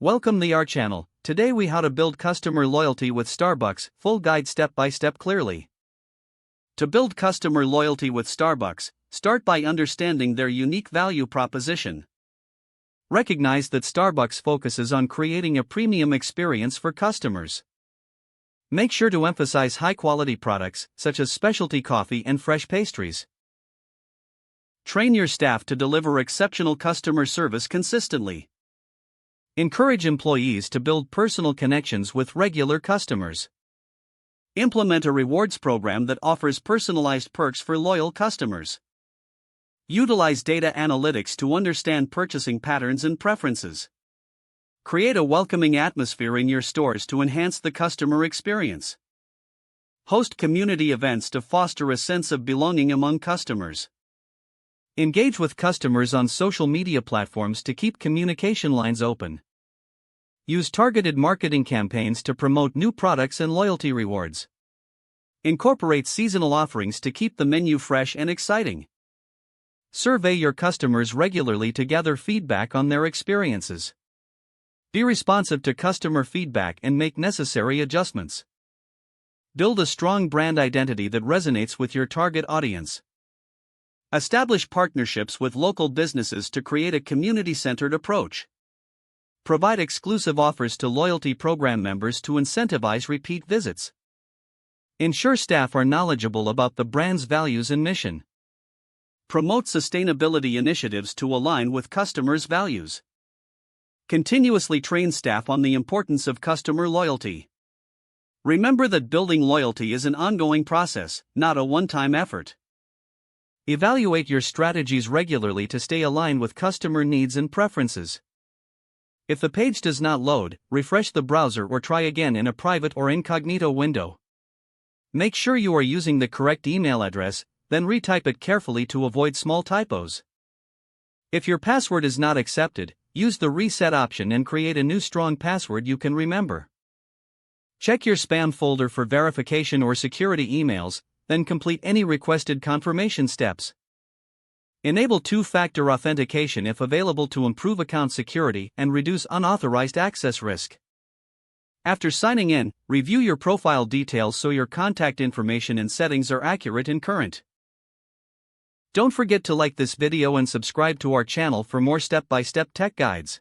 Welcome the our channel. Today we how to build customer loyalty with Starbucks, full guide step by step clearly. To build customer loyalty with Starbucks, start by understanding their unique value proposition. Recognize that Starbucks focuses on creating a premium experience for customers. Make sure to emphasize high-quality products, such as specialty coffee and fresh pastries. Train your staff to deliver exceptional customer service consistently. Encourage employees to build personal connections with regular customers. Implement a rewards program that offers personalized perks for loyal customers. Utilize data analytics to understand purchasing patterns and preferences. Create a welcoming atmosphere in your stores to enhance the customer experience. Host community events to foster a sense of belonging among customers. Engage with customers on social media platforms to keep communication lines open. Use targeted marketing campaigns to promote new products and loyalty rewards. Incorporate seasonal offerings to keep the menu fresh and exciting. Survey your customers regularly to gather feedback on their experiences. Be responsive to customer feedback and make necessary adjustments. Build a strong brand identity that resonates with your target audience. Establish partnerships with local businesses to create a community-centered approach. Provide exclusive offers to loyalty program members to incentivize repeat visits. Ensure staff are knowledgeable about the brand's values and mission. Promote sustainability initiatives to align with customers' values. Continuously train staff on the importance of customer loyalty. Remember that building loyalty is an ongoing process, not a one-time effort. Evaluate your strategies regularly to stay aligned with customer needs and preferences. If the page does not load, refresh the browser or try again in a private or incognito window. Make sure you are using the correct email address, then retype it carefully to avoid small typos. If your password is not accepted, use the reset option and create a new strong password you can remember. Check your spam folder for verification or security emails, then complete any requested confirmation steps. Enable two-factor authentication if available to improve account security and reduce unauthorized access risk. After signing in, review your profile details so your contact information and settings are accurate and current. Don't forget to like this video and subscribe to our channel for more step-by-step tech guides.